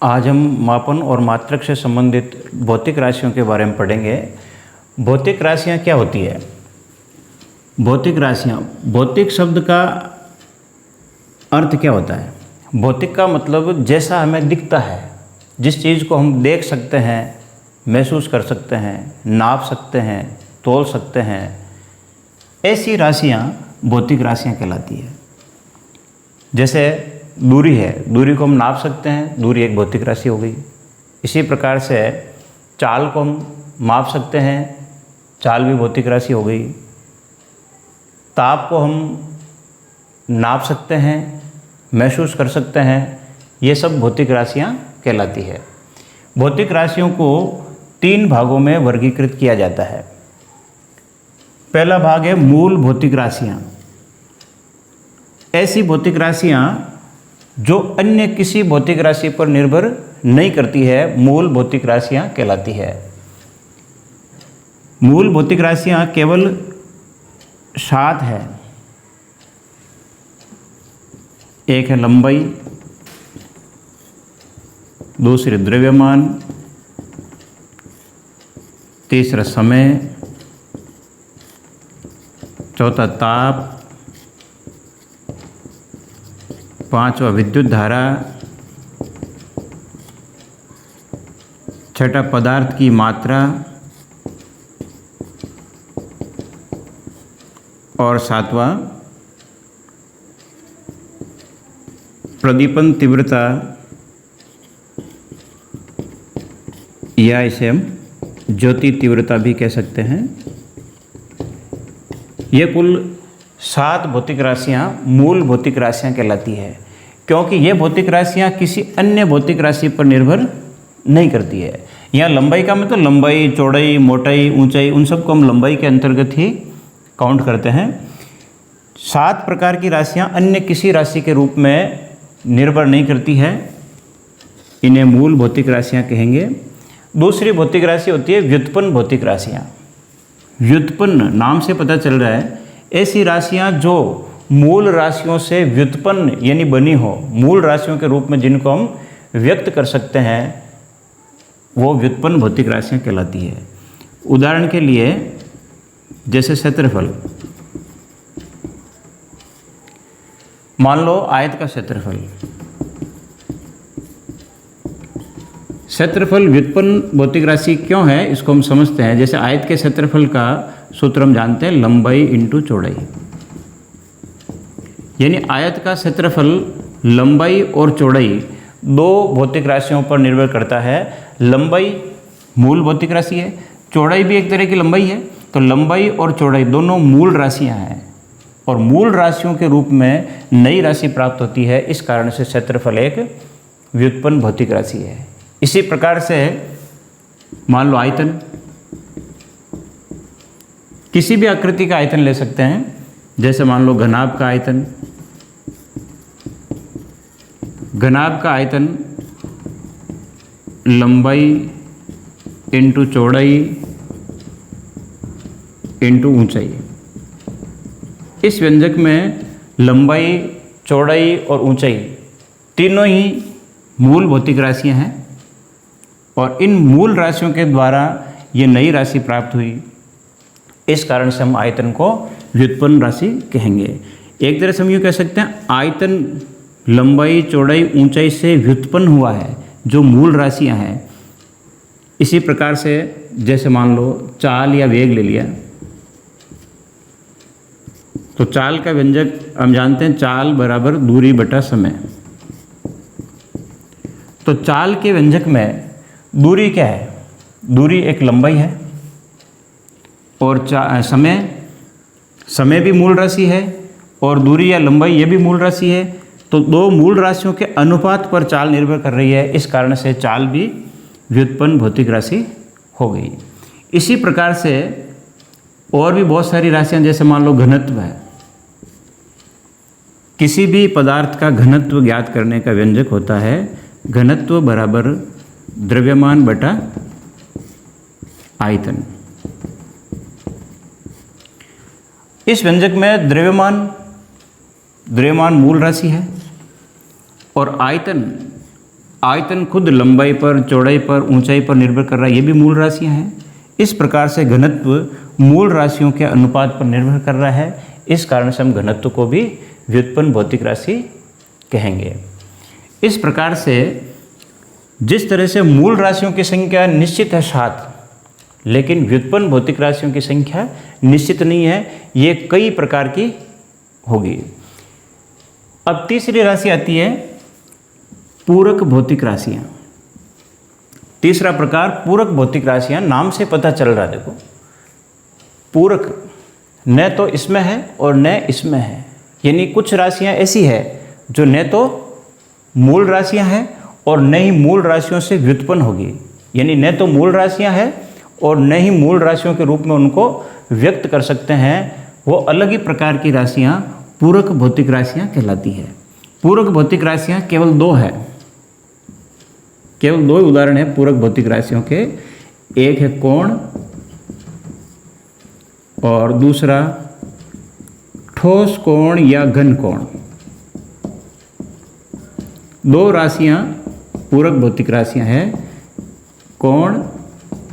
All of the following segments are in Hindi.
आज हम मापन और मात्रक से संबंधित भौतिक राशियों के बारे में पढ़ेंगे। भौतिक राशियाँ क्या होती है? भौतिक राशियाँ, भौतिक शब्द का अर्थ क्या होता है? भौतिक का मतलब जैसा हमें दिखता है, जिस चीज़ को हम देख सकते हैं, महसूस कर सकते हैं, नाप सकते हैं, तोल सकते हैं, ऐसी राशियाँ भौतिक राशियाँ कहलाती है। जैसे दूरी है, दूरी को हम नाप सकते हैं, दूरी एक भौतिक राशि हो गई। इसी प्रकार से चाल को हम माप सकते हैं, चाल भी भौतिक राशि हो गई। ताप को हम नाप सकते हैं, महसूस कर सकते हैं, ये सब भौतिक राशियाँ कहलाती है। भौतिक राशियों को 3 भागों में वर्गीकृत किया जाता है। पहला भाग है मूल भौतिक राशियाँ। ऐसी भौतिक राशियाँ जो अन्य किसी भौतिक राशि पर निर्भर नहीं करती है, मूल भौतिक राशियाँ कहलाती है। मूल भौतिक राशियाँ केवल 7 है। एक है लंबाई, दूसरी द्रव्यमान, तीसरा समय, चौथा ताप, पांचवा विद्युत धारा, छठा पदार्थ की मात्रा और सातवां प्रदीपन तीव्रता, या इसे हम ज्योति तीव्रता भी कह सकते हैं। ये कुल 7 भौतिक राशियाँ मूल भौतिक राशियाँ कहलाती है, क्योंकि ये भौतिक राशियाँ किसी अन्य भौतिक राशि पर निर्भर नहीं करती है। यहाँ लंबाई का मतलब लंबाई, चौड़ाई, मोटाई, ऊंचाई, उन सब को हम लंबाई के अंतर्गत ही काउंट करते हैं। 7 प्रकार की राशियाँ अन्य किसी राशि के रूप में निर्भर नहीं करती है, इन्हें मूल भौतिक राशियाँ कहेंगे। दूसरी भौतिक राशि होती है व्युत्पन्न भौतिक राशियाँ। व्युत्पन्न नाम से पता चल रहा है, ऐसी राशियाँ जो मूल राशियों से व्युत्पन्न यानी बनी हो, मूल राशियों के रूप में जिनको हम व्यक्त कर सकते हैं, वो व्युत्पन्न भौतिक राशियाँ कहलाती है। उदाहरण के लिए जैसे क्षेत्रफल, मान लो आयत का क्षेत्रफल। क्षेत्रफल व्युत्पन्न भौतिक राशि क्यों है, इसको हम समझते हैं। जैसे आयत के क्षेत्रफल का सूत्र हम जानते हैं, लंबाई इंटू चौड़ाई। यानी आयत का क्षेत्रफल लंबाई और चौड़ाई 2 भौतिक राशियों पर निर्भर करता है। लंबाई मूल भौतिक राशि है, चौड़ाई भी एक तरह की लंबाई है। तो लंबाई और चौड़ाई दोनों मूल राशियां हैं, और मूल राशियों के रूप में नई राशि प्राप्त होती है। इस कारण से क्षेत्रफल एक व्युत्पन्न भौतिक राशि है। इसी प्रकार से मान लो आयतन, किसी भी आकृति का आयतन ले सकते हैं। जैसे मान लो घनाभ का आयतन। घनाभ का आयतन लंबाई इंटू चौड़ाई इंटू ऊंचाई। इस व्यंजक में लंबाई, चौड़ाई और ऊंचाई तीनों ही मूल भौतिक राशियां हैं, और इन मूल राशियों के द्वारा ये नई राशि प्राप्त हुई। इस कारण से हम आयतन को व्युत्पन्न राशि कहेंगे। एक तरह से हम यूँ कह सकते हैं, आयतन लंबाई, चौड़ाई, ऊंचाई से व्युत्पन्न हुआ है, जो मूल राशियां हैं। इसी प्रकार से जैसे मान लो चाल या वेग ले लिया, तो चाल का व्यंजक हम जानते हैं, चाल बराबर दूरी बटा समय। तो चाल के व्यंजक में दूरी क्या है? दूरी एक लंबाई है, और समय भी मूल राशि है, और दूरी या लंबाई ये भी मूल राशि है। तो 2 मूल राशियों के अनुपात पर चाल निर्भर कर रही है। इस कारण से चाल भी व्युत्पन्न भौतिक राशि हो गई। इसी प्रकार से और भी बहुत सारी राशियां, जैसे मान लो घनत्व है। किसी भी पदार्थ का घनत्व ज्ञात करने का व्यंजक होता है घनत्व बराबर द्रव्यमान बटा आयतन। इस व्यंजक में द्रव्यमान मूल राशि है और आयतन आयतन खुद लंबाई पर, चौड़ाई पर, ऊंचाई पर निर्भर कर रहा है, ये भी मूल राशियां हैं। इस प्रकार से घनत्व मूल राशियों के अनुपात पर निर्भर कर रहा है। इस कारण से हम घनत्व को भी व्युत्पन्न भौतिक राशि कहेंगे। इस प्रकार से जिस तरह से मूल राशियों की संख्या निश्चित है 7, लेकिन व्युत्पन्न भौतिक राशियों की संख्या निश्चित नहीं है, ये कई प्रकार की होगी। अब तीसरी राशि आती है पूरक भौतिक राशियाँ। तीसरा प्रकार पूरक भौतिक राशियाँ, नाम से पता चल रहा है, देखो पूरक, न तो इसमें है और न इसमें है, यानी कुछ राशियाँ ऐसी है जो न तो मूल राशियाँ हैं और न ही मूल राशियों से व्युत्पन्न होगी, यानी न तो मूल राशियाँ हैं और न ही मूल राशियों के रूप में उनको व्यक्त कर सकते हैं। वो अलग ही प्रकार की राशियाँ पूरक भौतिक राशियाँ कहलाती है। पूरक भौतिक राशियाँ केवल 2 है, केवल 2 ही उदाहरण है पूरक भौतिक राशियों के। एक है कोण और दूसरा ठोस कोण या घन कोण। 2 राशियाँ पूरक भौतिक राशियाँ हैं, कोण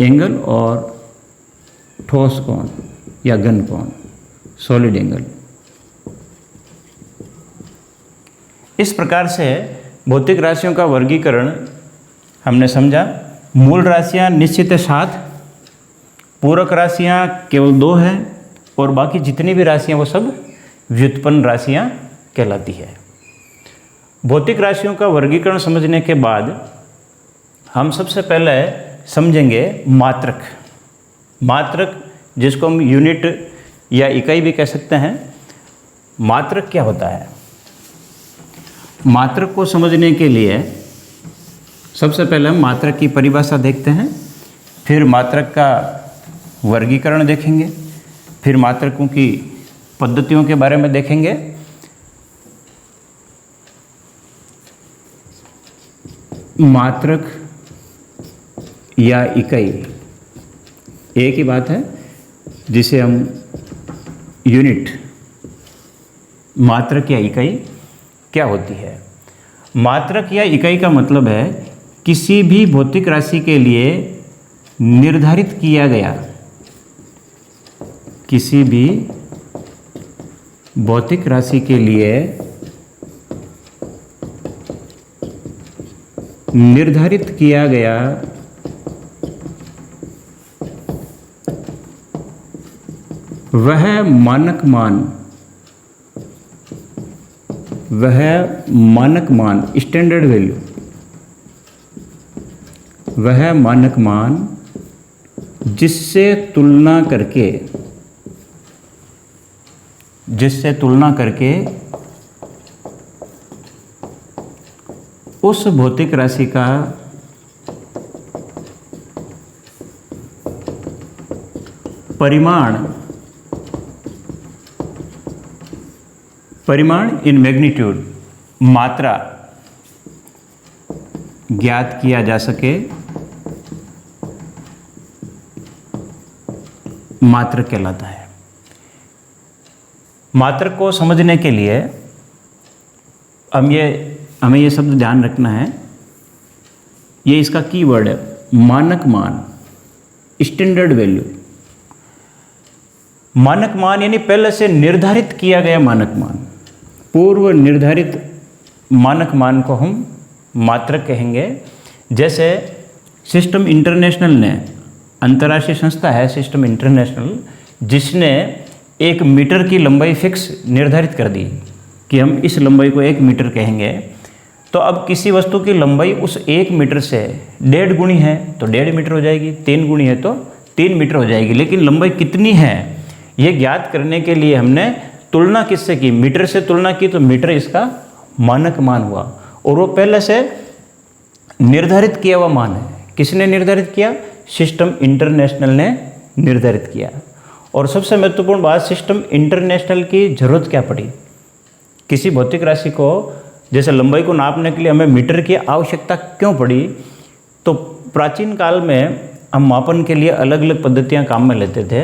एंगल और ठोस कोण या घन कोण, सॉलिड एंगल। इस प्रकार से भौतिक राशियों का वर्गीकरण हमने समझा। मूल राशियाँ निश्चित है 7, पूरक राशियाँ केवल 2 हैं और बाकी जितनी भी राशियाँ वो सब व्युत्पन्न राशियाँ कहलाती है। भौतिक राशियों का वर्गीकरण समझने के बाद हम सबसे पहले समझेंगे मात्रक। मात्रक जिसको हम यूनिट या इकाई भी कह सकते हैं। मात्रक क्या होता है? मात्रक को समझने के लिए सबसे पहले हम मात्रक की परिभाषा देखते हैं, फिर मात्रक का वर्गीकरण देखेंगे, फिर मात्रकों की पद्धतियों के बारे में देखेंगे। मात्रक या इकाई एक ही बात है, जिसे हम यूनिट, मात्रक या इकाई क्या होती है? मात्रक या इकाई का मतलब है किसी भी भौतिक राशि के लिए निर्धारित किया गया, किसी भी भौतिक राशि के लिए निर्धारित किया गया वह मानक मान, वह मानक मान, स्टैंडर्ड वैल्यू, वह मानक मान जिससे तुलना करके उस भौतिक राशि का परिमाण इन मैग्नीट्यूड, मात्रा ज्ञात किया जा सके, मात्रक कहलाता है। मात्रक को समझने के लिए हमें ये शब्द ध्यान रखना है, ये इसका कीवर्ड है, मानक मान, स्टैंडर्ड वैल्यू। मानक मान यानी पहले से निर्धारित किया गया मानक मान, पूर्व निर्धारित मानक मान को हम मात्रक कहेंगे। जैसे सिस्टम इंटरनेशनल ने, अंतर्राष्ट्रीय संस्था है सिस्टम इंटरनेशनल, जिसने 1 मीटर की लंबाई फिक्स निर्धारित कर दी कि हम इस लंबाई को 1 मीटर कहेंगे। तो अब किसी वस्तु की लंबाई उस 1 मीटर से 1.5 गुनी है तो 1.5 मीटर हो जाएगी, 3 गुनी है तो 3 मीटर हो जाएगी। लेकिन लंबाई कितनी है ये ज्ञात करने के लिए हमने तुलना किससे की? मीटर से तुलना की, तो मीटर इसका मानक मान हुआ और वो पहले से निर्धारित किया हुआ मान है। किसने निर्धारित किया? सिस्टम इंटरनेशनल ने निर्धारित किया। और सबसे महत्वपूर्ण बात, सिस्टम इंटरनेशनल की जरूरत क्या पड़ी? किसी भौतिक राशि को जैसे लंबाई को नापने के लिए हमें मीटर की आवश्यकता क्यों पड़ी? तो प्राचीन काल में हम मापन के लिए अलग अलग पद्धतियाँ काम में लेते थे।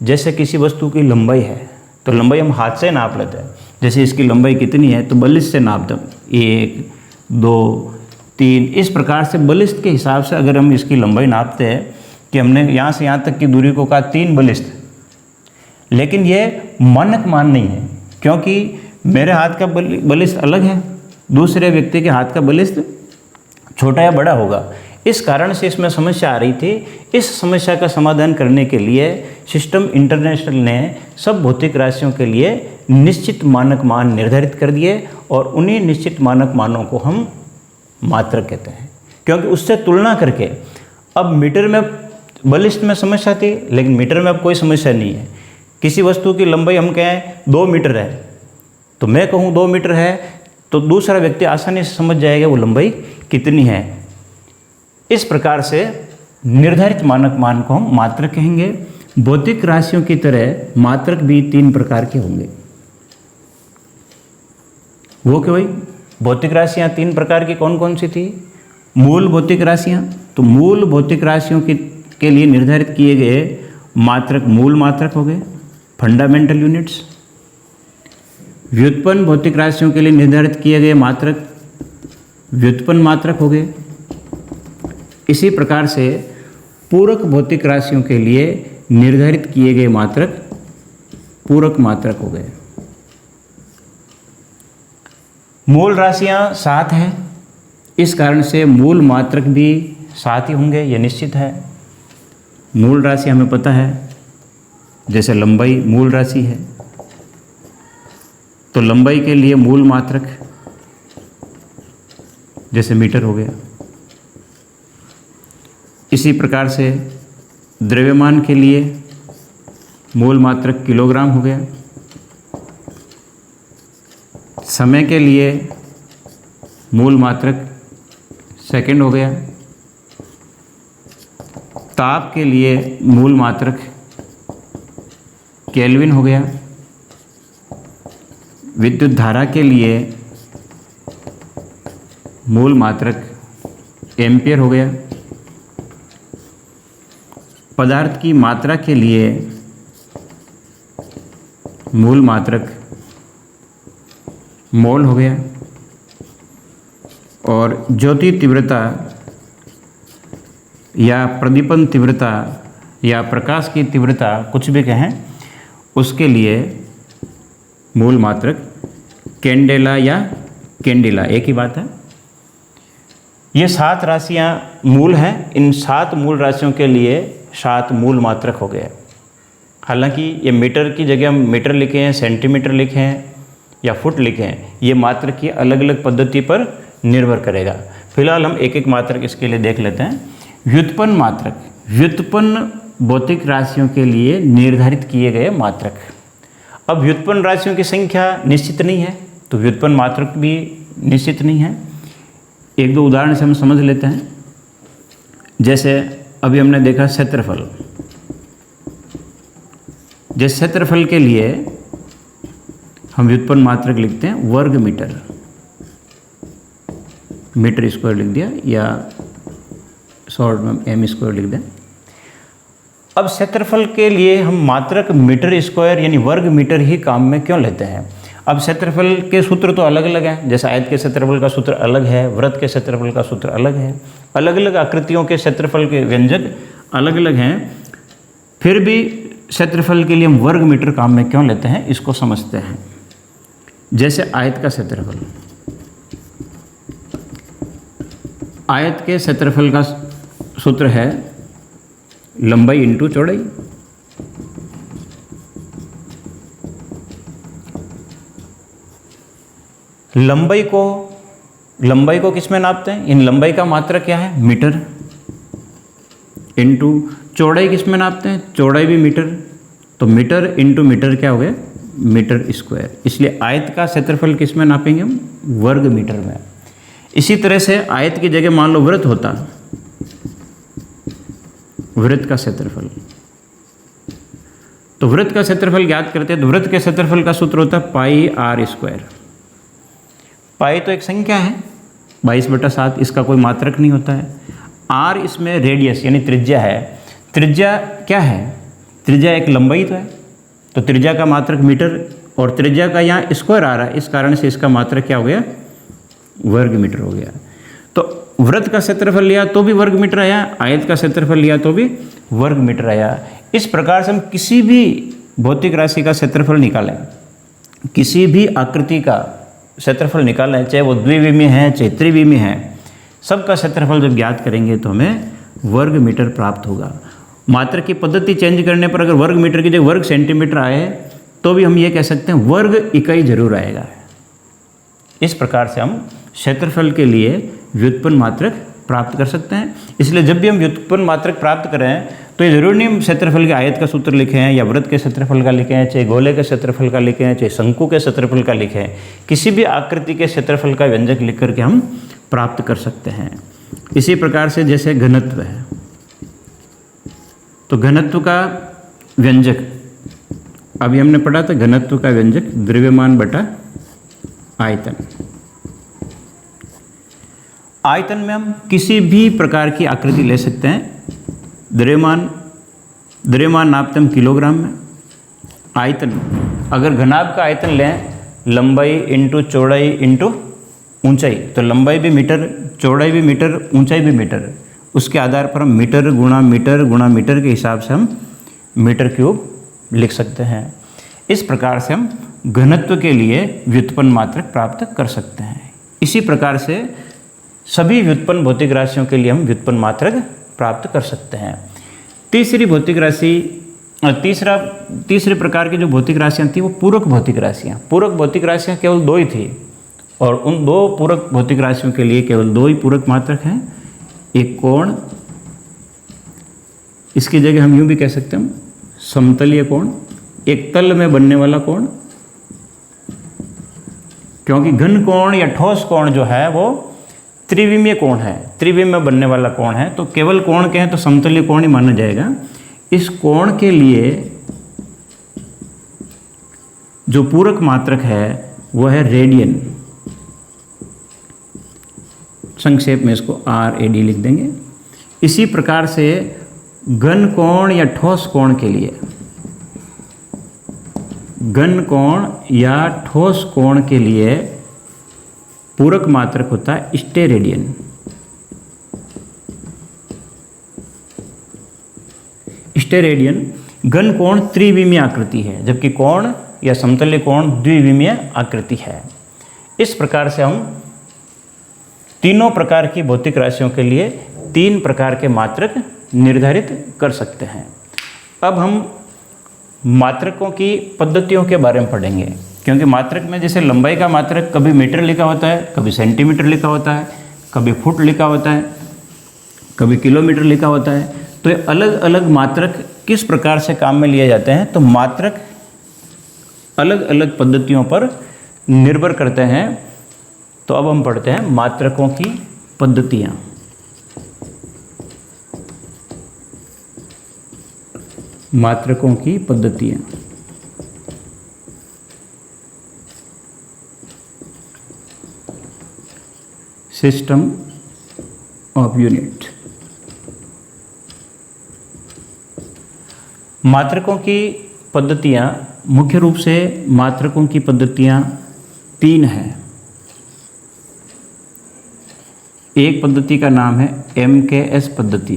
जैसे किसी वस्तु की लंबाई है तो लंबाई हम हाथ से नाप लेते हैं, जैसे इसकी लंबाई कितनी है तो बलिश से नाप दो, 1, 2, 3। इस प्रकार से बलिष्ठ के हिसाब से अगर हम इसकी लंबाई नापते हैं कि हमने यहाँ से यहाँ तक की दूरी को कहा 3 बलिष्ठ, लेकिन ये मानक मान नहीं है, क्योंकि मेरे हाथ का बलिष्ठ अलग है, दूसरे व्यक्ति के हाथ का बलिष्ठ छोटा या बड़ा होगा। इस कारण से इसमें समस्या आ रही थी। इस समस्या का समाधान करने के लिए सिस्टम इंटरनेशनल ने सब भौतिक राशियों के लिए निश्चित मानक मान निर्धारित कर दिए और उन्हीं निश्चित मानक मानों को हम मात्रक कहते हैं, क्योंकि उससे तुलना करके अब मीटर में बलिष्ठ में समस्या थी, लेकिन मीटर में अब कोई समस्या नहीं है। किसी वस्तु की लंबाई हम कहें 2 मीटर है, तो मैं कहूँ 2 मीटर है, तो दूसरा व्यक्ति आसानी से समझ जाएगा वो लंबाई कितनी है। इस प्रकार से निर्धारित मानक मान को हम मात्रक कहेंगे। भौतिक राशियों की तरह मात्रक भी 3 प्रकार के होंगे। वो क्या भाई? भौतिक राशियाँ 3 प्रकार की कौन कौन सी थी? मूल भौतिक राशियाँ, तो मूल भौतिक राशियों के लिए निर्धारित किए गए मात्रक मूल मात्रक हो गए, फंडामेंटल यूनिट्स। व्युत्पन्न भौतिक राशियों के लिए निर्धारित किए गए मात्रक व्युत्पन्न मात्रक हो गए। इसी प्रकार से पूरक भौतिक राशियों के लिए निर्धारित किए गए मात्रक पूरक मात्रक हो गए। मूल राशियां 7 हैं, इस कारण से मूल मात्रक भी 7 ही होंगे, यह निश्चित है। मूल राशि हमें पता है, जैसे लंबाई मूल राशि है, तो लंबाई के लिए मूल मात्रक जैसे मीटर हो गया। इसी प्रकार से द्रव्यमान के लिए मूल मात्रक किलोग्राम हो गया। समय के लिए मूल मात्रक सेकंड हो गया। ताप के लिए मूल मात्रक केल्विन हो गया। विद्युत धारा के लिए मूल मात्रक एम्पियर हो गया। पदार्थ की मात्रा के लिए मूल मात्रक मोल हो गया। और ज्योति तीव्रता या प्रदीपन तीव्रता या प्रकाश की तीव्रता कुछ भी कहें, उसके लिए मूल मात्रक कैंडेला या कैंडिला, एक ही बात है। ये 7 राशियाँ मूल हैं। इन 7 मूल राशियों के लिए 7 मूल मात्रक हो गए। हालांकि ये मीटर की जगह हम मीटर लिखे हैं, सेंटीमीटर लिखे हैं या फुट लिखे हैं, ये मात्रक की अलग अलग पद्धति पर निर्भर करेगा। फिलहाल हम एक एक मात्रक इसके लिए देख लेते हैं। व्युत्पन्न मात्रक, व्युत्पन्न भौतिक राशियों के लिए निर्धारित किए गए मात्रक। अब व्युत्पन्न राशियों की संख्या निश्चित नहीं है, तो व्युत्पन्न मात्रक भी निश्चित नहीं है। एक दो उदाहरण से हम समझ लेते हैं। जैसे अभी हमने देखा क्षेत्रफल, जैसे क्षेत्रफल के लिए हम व्युत्पन्न मात्रक लिखते हैं वर्ग मीटर, मीटर स्क्वायर लिख दिया या शॉर्ट में एम स्क्वायर लिख दें। अब क्षेत्रफल के लिए हम मात्रक मीटर स्क्वायर यानी वर्ग मीटर ही काम में क्यों लेते हैं? अब क्षेत्रफल के सूत्र तो अलग अलग हैं, जैसे आयत के क्षेत्रफल का सूत्र अलग है, वृत्त के क्षेत्रफल का सूत्र अलग है, अलग अलग आकृतियों के क्षेत्रफल के व्यंजक अलग अलग हैं। फिर भी क्षेत्रफल के लिए हम वर्ग मीटर काम में क्यों लेते हैं, इसको समझते हैं। जैसे आयत का क्षेत्रफल, आयत के क्षेत्रफल का सूत्र है लंबाई इंटू चौड़ाई। लंबाई को किस में नापते हैं? इन लंबाई का मात्रक क्या है? मीटर। इंटू चौड़ाई किस में नापते हैं? चौड़ाई भी मीटर। तो मीटर इंटू मीटर क्या हो गया? Meter square. इसलिए आयत का क्षेत्रफल किस में नापेंगे हम? वर्ग मीटर में। इसी तरह से आयत की जगह मान लो वृत्त होता, वृत्त का क्षेत्रफल, तो वृत्त का क्षेत्रफल ज्ञात करते हैं, तो वृत्त के क्षेत्रफल का सूत्र होता है पाई आर स्क्वायर। पाई तो एक संख्या है 22/7, इसका कोई मात्रक नहीं होता है। आर इसमें रेडियस यानी त्रिज्या है। त्रिज्या क्या है? त्रिज्या एक लंबाई तो है, तो त्रिज्या का मात्रक मीटर और त्रिज्या का यहाँ स्क्वायर आ रहा है, इस कारण से इसका मात्रक क्या हो गया? वर्ग मीटर हो गया। तो वृत्त का क्षेत्रफल लिया तो भी वर्ग मीटर आया, आयत का क्षेत्रफल लिया तो भी वर्ग मीटर आया। इस प्रकार से हम किसी भी भौतिक राशि का क्षेत्रफल निकालें, किसी भी आकृति का क्षेत्रफल निकालें, चाहे वो द्विविमीय है चाहे त्रिविमीय है, सबका क्षेत्रफल जब ज्ञात करेंगे तो हमें वर्ग मीटर प्राप्त होगा। मात्रक की पद्धति चेंज करने पर अगर वर्ग मीटर की जगह वर्ग सेंटीमीटर आए तो भी हम ये कह सकते हैं वर्ग इकाई जरूर आएगा। इस प्रकार से हम क्षेत्रफल के लिए व्युत्पन्न मात्रक प्राप्त कर सकते हैं। इसलिए जब भी हम व्युत्पन्न मात्रक प्राप्त करें तो ये जरूरी नहीं हम क्षेत्रफल के आयत का सूत्र लिखें या वृत्त के क्षेत्रफल का लिखें, चाहे गोले के क्षेत्रफल का लिखें, चाहे शंकु के क्षेत्रफल का लिखें, किसी भी आकृति के क्षेत्रफल का व्यंजक लिख करके हम प्राप्त कर सकते हैं। इसी प्रकार से जैसे घनत्व है, तो घनत्व का व्यंजक अभी हमने पढ़ा था, घनत्व का व्यंजक द्रव्यमान बटा आयतन। आयतन में हम किसी भी प्रकार की आकृति ले सकते हैं। द्रव्यमान नापते हम किलोग्राम में। आयतन, अगर घनाभ का आयतन लें, लंबाई इंटू चौड़ाई इंटू ऊंचाई, तो लंबाई भी मीटर, चौड़ाई भी मीटर, ऊंचाई भी मीटर, उसके आधार पर हम मीटर गुणा मीटर के हिसाब से हम मीटर क्यूब लिख सकते हैं। इस प्रकार से हम घनत्व के लिए व्युत्पन्न मात्रक प्राप्त कर सकते हैं। इसी प्रकार से सभी व्युत्पन्न भौतिक राशियों के लिए हम व्युत्पन्न मात्रक प्राप्त कर सकते हैं। तीसरी भौतिक राशि, तीसरे प्रकार की जो भौतिक राशियाँ थी वो पूरक भौतिक राशियाँ। पूरक भौतिक राशियाँ केवल दो ही थी और उन दो पूरक भौतिक राशियों के लिए केवल दो ही पूरक मात्रक हैं। एक कोण, इसकी जगह हम यूँ भी कह सकते हैं समतलीय कोण, एक तल में बनने वाला कोण, क्योंकि घन कोण या ठोस कोण जो है वो त्रिविमीय कोण है, त्रिविमीय में बनने वाला कोण है, तो केवल कोण कहें तो समतलीय कोण ही माना जाएगा। इस कोण के लिए जो पूरक मात्रक है वो है रेडियन। संक्षेप में इसको RAD लिख देंगे। इसी प्रकार से घन कोण या ठोस कोण के लिए, घन कोण या ठोस कोण के लिए पूरक मात्रक होता है स्टेरेडियन। स्टेरेडियन घन कोण त्रिविमीय आकृति है, जबकि कोण या समतलीय कोण द्विविमीय आकृति है। इस प्रकार से हम तीनों प्रकार की भौतिक राशियों के लिए तीन प्रकार के मात्रक निर्धारित कर सकते हैं। अब हम मात्रकों की पद्धतियों के बारे में पढ़ेंगे, क्योंकि मात्रक में जैसे लंबाई का मात्रक कभी मीटर लिखा होता है, कभी सेंटीमीटर लिखा होता है, कभी फुट लिखा होता है, कभी किलोमीटर लिखा होता है। तो ये अलग अलग मात्रक किस प्रकार से काम में लिए जाते हैं, तो मात्रक अलग अलग पद्धतियों पर निर्भर करते हैं। तो अब हम पढ़ते हैं मात्रकों की पद्धतियाँ। मात्रकों की पद्धतियाँ। System of unit. मात्रकों की पद्धतियाँ मुख्य रूप से मात्रकों की पद्धतियाँ तीन हैं। एक पद्धति का नाम है MKS पद्धति।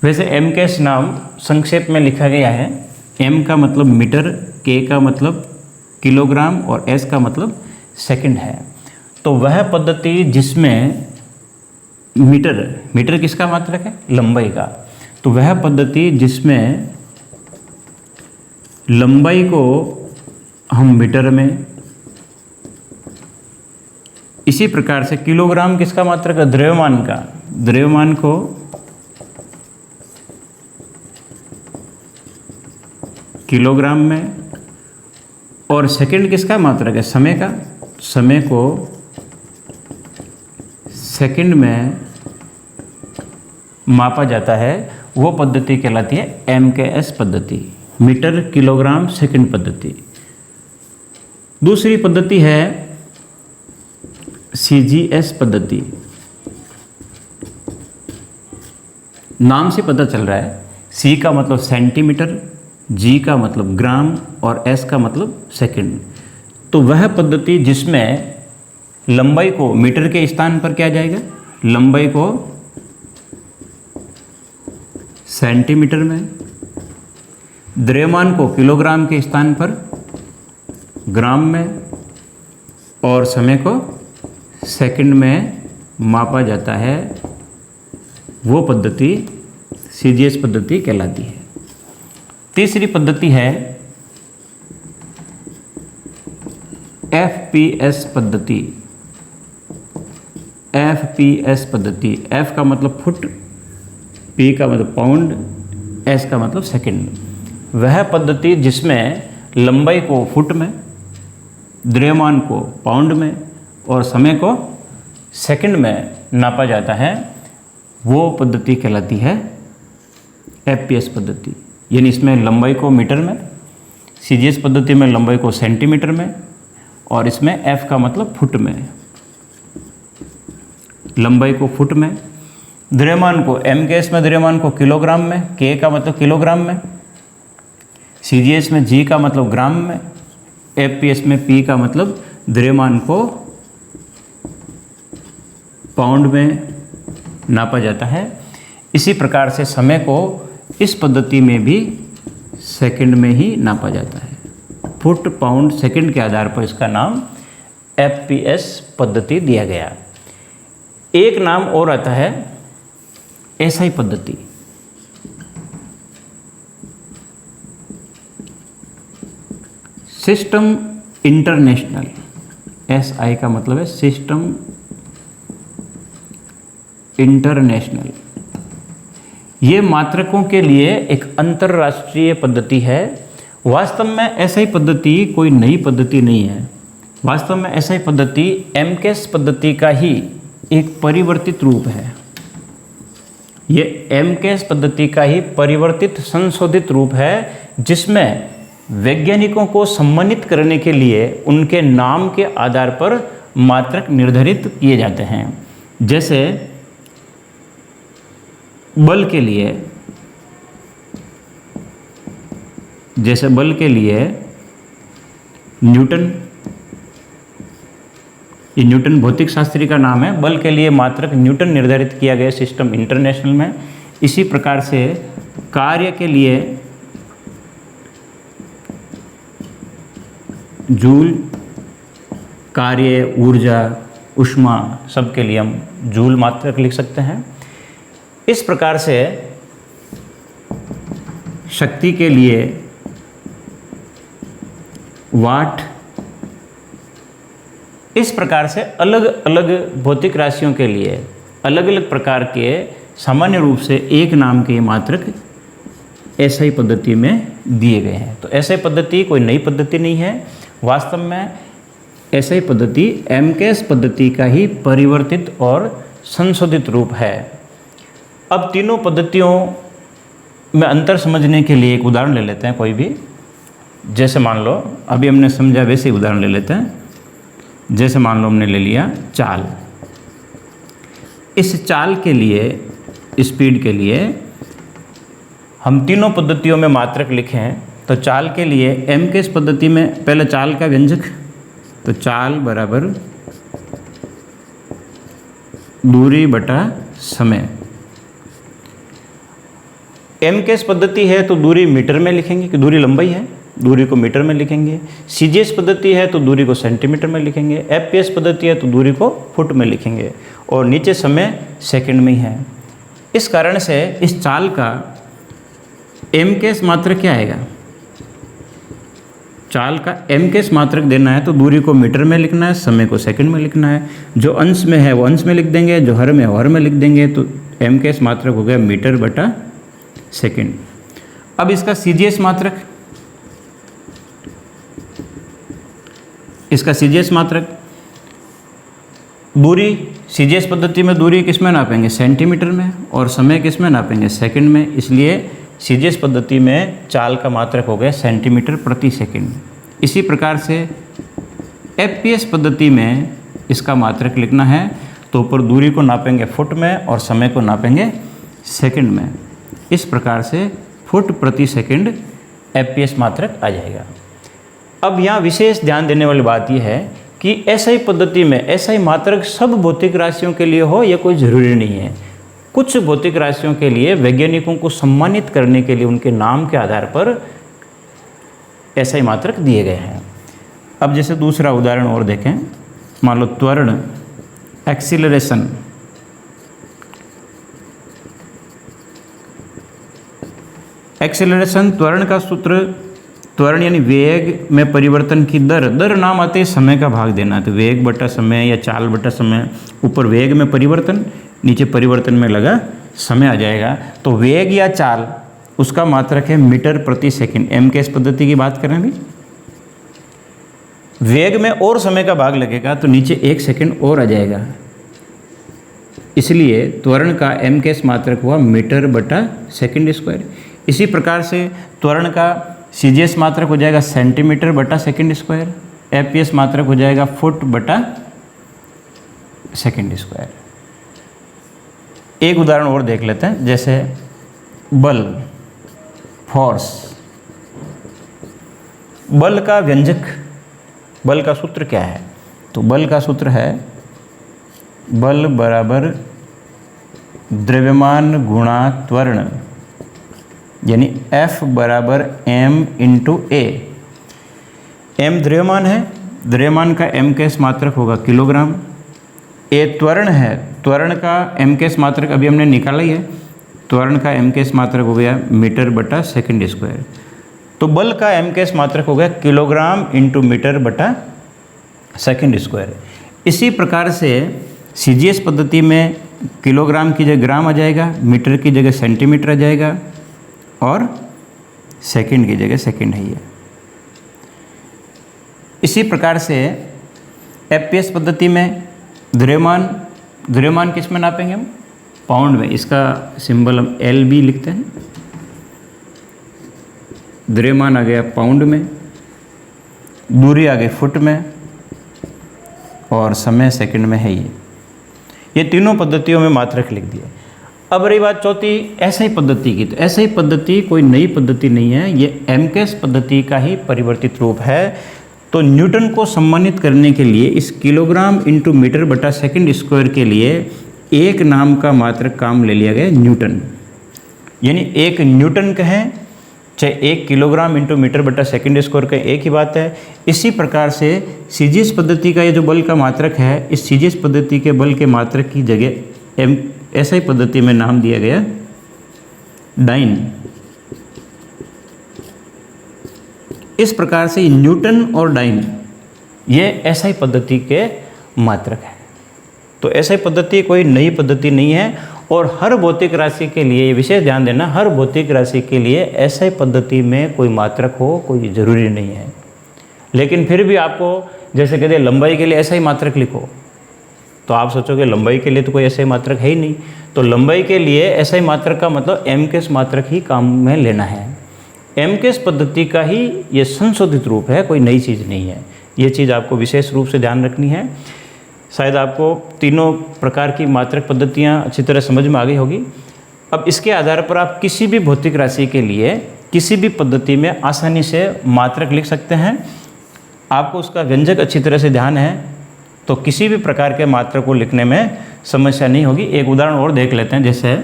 वैसे MKS नाम संक्षेप में लिखा गया है। M का मतलब मीटर, K का मतलब किलोग्राम और S का मतलब सेकंड है। तो वह पद्धति जिसमें मीटर किसका मात्रक है, लंबाई का, तो वह पद्धति जिसमें लंबाई को हम मीटर में, इसी प्रकार से किलोग्राम किसका मात्रक है, द्रव्यमान का, द्रव्यमान को किलोग्राम में, और सेकंड किसका मात्रक है, समय का, समय को सेकंड में मापा जाता है। वो पद्धति कहलाती है MKS पद्धति, मीटर किलोग्राम सेकंड पद्धति। दूसरी पद्धति है CGS पद्धति। नाम से पता चल रहा है, C का मतलब सेंटीमीटर, G का मतलब ग्राम और S का मतलब सेकंड। तो वह पद्धति जिसमें लंबाई को मीटर के स्थान पर क्या जाएगा, लंबाई को सेंटीमीटर में, द्रव्यमान को किलोग्राम के स्थान पर ग्राम में, और समय को सेकंड में मापा जाता है। वो पद्धति सीजीएस पद्धति कहलाती है। तीसरी पद्धति है एफपीएस पद्धति। एफपीएस पद्धति, एफ का मतलब फुट, पी का मतलब पाउंड, एस का मतलब सेकंड। वह पद्धति जिसमें लंबाई को फुट में, द्रव्यमान को पाउंड में और समय को सेकंड में नापा जाता है, वो पद्धति कहलाती है एफपीएस पद्धति। यानी इसमें लंबाई को मीटर में, सीजीएस पद्धति में लंबाई को सेंटीमीटर में, और इसमें एफ का मतलब फुट में, लंबाई को फुट में, द्रव्यमान को एम केस में द्रव्यमान को किलोग्राम में, के का मतलब किलोग्राम में, सीजीएस में जी का मतलब ग्राम में, एफपीएस में पी का मतलब द्रव्यमान को पाउंड में नापा जाता है। इसी प्रकार से समय को इस पद्धति में भी सेकंड में ही नापा जाता है। फुट, पाउंड, सेकंड के आधार पर इसका नाम एफपीएस पद्धति दिया गया। एक नाम और आता है एसआई पद्धति। सिस्टम इंटरनेशनल, एसआई का मतलब है सिस्टम इंटरनेशनल। ये मात्रकों के लिए एक अंतर्राष्ट्रीय पद्धति है। वास्तव में एसआई पद्धति कोई नई पद्धति नहीं है। वास्तव में एसआई पद्धति एमकेएस पद्धति का ही एक परिवर्तित रूप है। ये एमकेएस पद्धति का ही परिवर्तित संशोधित रूप है, जिसमें वैज्ञानिकों को सम्मानित करने के लिए उनके नाम के आधार पर मात्रक निर्धारित किए जाते हैं। जैसे बल के लिए न्यूटन, ये न्यूटन भौतिक शास्त्री का नाम है। बल के लिए मात्रक न्यूटन निर्धारित किया गया सिस्टम इंटरनेशनल में। इसी प्रकार से कार्य के लिए जूल, कार्य, ऊर्जा, ऊष्मा, सब के लिए हम जूल मात्रक लिख सकते हैं। इस प्रकार से शक्ति के लिए वाट, इस प्रकार से अलग अलग भौतिक राशियों के लिए अलग अलग प्रकार के सामान्य रूप से एक नाम के मात्रक एसआई पद्धति में दिए गए हैं। तो एसआई पद्धति कोई नई पद्धति नहीं है। वास्तव में एसआई पद्धति एमकेएस पद्धति का ही परिवर्तित और संशोधित रूप है। अब तीनों पद्धतियों में अंतर समझने के लिए एक उदाहरण ले लेते हैं कोई भी। जैसे मान लो अभी हमने समझा वैसे ही उदाहरण ले लेते हैं। जैसे मान लो हमने ले लिया चाल। इस चाल के लिए, स्पीड के लिए हम तीनों पद्धतियों में मात्रक लिखें तो चाल के लिए एमकेएस पद्धति में पहले चाल का व्यंजक, तो चाल बराबर दूरी बटा समय। एमकेएस पद्धति है तो दूरी मीटर में लिखेंगे कि दूरी लंबाई है, दूरी को मीटर में लिखेंगे। सीजीएस पद्धति है तो दूरी को सेंटीमीटर में लिखेंगे। एफपीएस पद्धति है तो दूरी को फुट में लिखेंगे और नीचे समय सेकंड में ही है। इस कारण से इस चाल का एमकेएस मात्रक क्या आएगा? चाल का एमकेएस मात्रक देना है तो दूरी को मीटर में लिखना है, समय को सेकंड में लिखना है। जो अंश में है वो अंश में लिख देंगे, जो हर में हर में लिख देंगे। तो एमकेएस मात्रक हो गया मीटर बटा सेकंड। अब इसका सीजीएस मात्रक, इसका सीजीएस मात्रक, दूरी सीजीएस पद्धति में दूरी किस में नापेंगे? सेंटीमीटर में, और समय किस में नापेंगे? सेकंड में। इसलिए सीजीएस पद्धति में चाल का मात्रक हो गया सेंटीमीटर प्रति सेकंड। इसी प्रकार से एफपीएस पद्धति में इसका मात्रक लिखना है तो ऊपर दूरी को नापेंगे फुट में और समय को नापेंगे सेकंड में। इस प्रकार से फुट प्रति सेकंड एफपीएस मात्रक आ जाएगा। अब यहाँ विशेष ध्यान देने वाली बात यह है कि SI पद्धति में SI मात्रक सब भौतिक राशियों के लिए हो, यह कोई ज़रूरी नहीं है। कुछ भौतिक राशियों के लिए वैज्ञानिकों को सम्मानित करने के लिए उनके नाम के आधार पर SI मात्रक दिए गए हैं। अब जैसे दूसरा उदाहरण और देखें, मान लो त्वरण, एक्सीलरेशन। एक्सीलरेशन त्वरण का सूत्र, त्वरण यानी वेग में परिवर्तन की दर, दर नाम आते ही समय का भाग देना, तो वेग बटा समय या चाल बटा समय, ऊपर वेग में परिवर्तन, नीचे परिवर्तन में लगा समय आ जाएगा। तो वेग या चाल उसका मात्रक है मीटर प्रति सेकंड। एम के इस पद्धति की बात करें भी, वेग में और समय का भाग लगेगा तो नीचे 1 सेकंड और आ जाएगा, इसलिए त्वरण का एम के इस मात्रक हुआ मीटर बटा सेकंड स्क्वायर। इसी प्रकार से त्वरण का CGS मात्रक हो जाएगा सेंटीमीटर बटा सेकंड स्क्वायर, FPS मात्रक हो जाएगा फुट बटा सेकंड स्क्वायर। एक उदाहरण और देख लेते हैं, जैसे बल, फोर्स। बल का व्यंजक, बल का सूत्र क्या है? तो बल का सूत्र है बल बराबर द्रव्यमान गुणा त्वरण, यानी F बराबर m इंटू ए। m द्रव्यमान है, द्रव्यमान का m के इस मात्रक होगा किलोग्राम। ए त्वरण है, त्वरण का m के इस मात्रक अभी हमने निकाला ही है, त्वरण का m के इस मात्रक हो गया मीटर बटा सेकंड स्क्वायर। तो बल का m के इस मात्रक हो गया किलोग्राम इंटू मीटर बटा सेकंड स्क्वायर। इसी प्रकार से CGS पद्धति में किलोग्राम की जगह ग्राम आ जाएगा, मीटर की जगह सेंटीमीटर आ जाएगा और सेकंड की जगह सेकंड है ये। इसी प्रकार से FPS पद्धति में द्रव्यमान किस में नापेंगे हम? पाउंड में। इसका सिंबल हम LB लिखते हैं। द्रव्यमान आ गया पाउंड में, दूरी आ गई फुट में और समय सेकंड में है ये तीनों पद्धतियों में मात्रक लिख दिया। अब रही बात चौथी SI पद्धति की, तो SI पद्धति कोई नई पद्धति नहीं है, ये MKS पद्धति का ही परिवर्तित रूप है। तो न्यूटन को सम्मानित करने के लिए इस किलोग्राम इंटू मीटर बटा सेकंड स्क्वायर के लिए एक नाम का मात्रक काम ले लिया गया, न्यूटन। यानी एक न्यूटन कहें चाहे 1 किलोग्राम इंटू मीटर बटा सेकंड स्क्वायर का एक ही बात है। इसी प्रकार से CGS पद्धति का ये जो बल का मात्रक है, इस CGS पद्धति के बल के मात्रक की जगह SI पद्धति में नाम दिया गया डाइन। इस प्रकार से न्यूटन और डाइन ये SI पद्धति के मात्रक है। तो SI पद्धति कोई नई पद्धति नहीं है और हर भौतिक राशि के लिए, ये विशेष ध्यान देना, हर भौतिक राशि के लिए SI पद्धति में कोई मात्रक हो कोई ज़रूरी नहीं है। लेकिन फिर भी आपको जैसे कहते हैं लंबाई के लिए SI मात्रक लिखो, तो आप सोचोगे लंबाई के लिए तो कोई SI मात्रक है ही नहीं, तो लंबाई के लिए SI मात्रक का मतलब MKS मात्रक ही काम में लेना है। MKS पद्धति का ही ये संशोधित रूप है, कोई नई चीज़ नहीं है। ये चीज़ आपको विशेष रूप से ध्यान रखनी है। शायद आपको तीनों प्रकार की मात्रक पद्धतियाँ अच्छी तरह समझ में आ गई होगी। अब इसके आधार पर आप किसी भी भौतिक राशि के लिए किसी भी पद्धति में आसानी से मात्रक लिख सकते हैं। आपको उसका व्यंजक अच्छी तरह से ध्यान है तो किसी भी प्रकार के मात्रक को लिखने में समस्या नहीं होगी। एक उदाहरण और देख लेते हैं, जैसे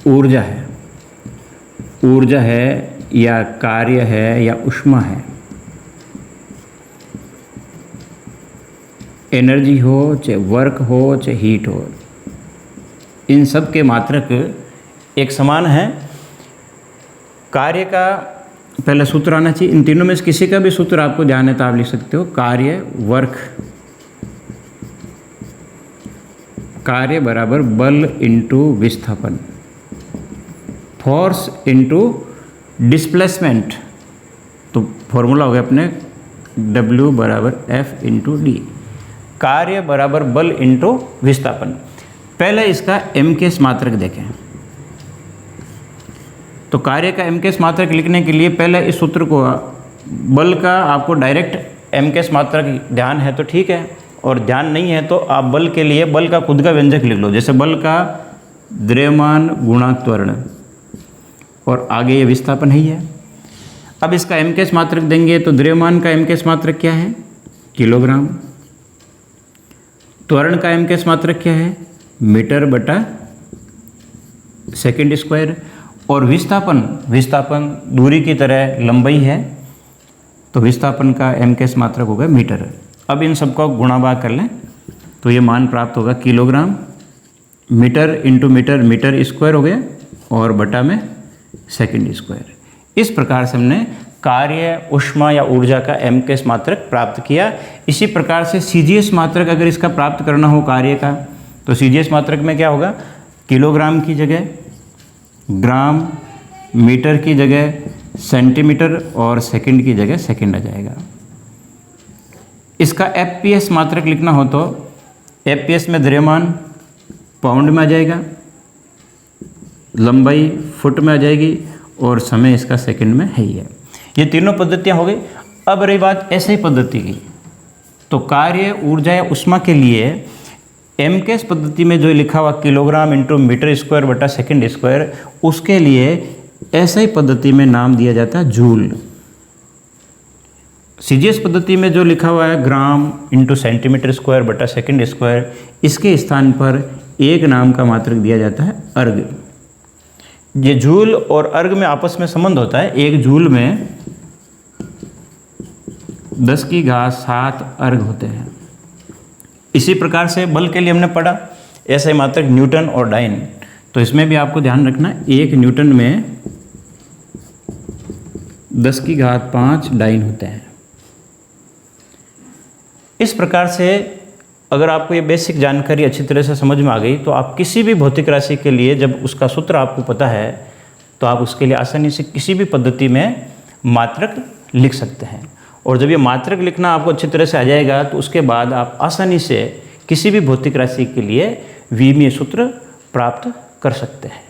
ऊर्जा है, ऊर्जा है या कार्य है या ऊष्मा है, एनर्जी हो चाहे वर्क हो चाहे हीट हो, इन सब के मात्रक एक समान है। कार्य का पहले सूत्र आना चाहिए, इन तीनों में से किसी का भी सूत्र आपको ध्यान है तो आप लिख सकते हो। कार्य वर्क, कार्य बराबर बल इंटू विस्थापन, फोर्स इंटू डिस्प्लेसमेंट, तो फॉर्मूला हो गया अपने W बराबर F इंटू डी। कार्य बराबर बल इंटू विस्थापन। पहले इसका MKS मात्रक देखें, तो कार्य का MKS मात्रक लिखने के लिए पहले इस सूत्र को, बल का आपको डायरेक्ट MKS मात्रक ध्यान है तो ठीक है, और ध्यान नहीं है तो आप बल के लिए बल का खुद का व्यंजक लिख लो। जैसे बल का द्रव्यमान गुणा त्वरण और आगे ये विस्थापन ही है। अब इसका MKS मात्रक देंगे तो द्रव्यमान का MKS मात्रक क्या है? किलोग्राम। त्वरण का MKS मात्रक क्या है? मीटर बटा सेकंड स्क्वायर। और विस्थापन दूरी की तरह लंबाई है, तो विस्थापन का MKS मात्रक होगा मीटर। अब इन सबका गुणा भाग कर लें तो ये मान प्राप्त होगा kilogram. Meter into meter, meter square हो गया, और बटा में सेकंड स्क्वायर। इस प्रकार से हमने कार्य, ऊष्मा या ऊर्जा का MKS मात्रक प्राप्त किया। इसी प्रकार से CGS मात्रक अगर इसका प्राप्त करना हो कार्य का, तो CGS मात्रक में क्या होगा? किलोग्राम की जगह ग्राम, मीटर की जगह सेंटीमीटर, और सेकंड की जगह सेकंड आ जाएगा। इसका FPS मात्रक लिखना हो तो FPS में द्रव्यमान पाउंड में आ जाएगा, लंबाई फुट में आ जाएगी, और समय इसका सेकंड में है ही है। ये तीनों पद्धतियाँ हो गई। अब रही बात ऐसे ही पद्धति की, तो कार्य, ऊर्जा या ऊष्मा के लिए MKS पद्धति में जो लिखा हुआ किलोग्राम इंटू मीटर स्क्वायर बटा सेकंड स्क्वायर, उसके लिए ऐसे ही पद्धति में नाम दिया जाता है जूल। CGS पद्धति में जो लिखा हुआ है ग्राम इंटू सेंटीमीटर स्क्वायर बटा सेकंड स्क्वायर, इसके स्थान पर एक नाम का मात्रक दिया जाता है अर्ग। ये जूल और अर्ग में आपस में संबंध होता है। एक जूल में 10⁻7 अर्ग होते हैं। इसी प्रकार से बल के लिए हमने पढ़ा ऐसे मात्रक न्यूटन और डाइन, तो इसमें भी आपको ध्यान रखना, एक न्यूटन में 10⁵ डाइन होते हैं। इस प्रकार से अगर आपको ये बेसिक जानकारी अच्छी तरह से समझ में आ गई, तो आप किसी भी भौतिक राशि के लिए जब उसका सूत्र आपको पता है, तो आप उसके लिए आसानी से किसी भी पद्धति में मात्रक लिख सकते हैं। और जब ये मात्रक लिखना आपको अच्छी तरह से आ जाएगा, तो उसके बाद आप आसानी से किसी भी भौतिक राशि के लिए विमीय सूत्र प्राप्त कर सकते हैं।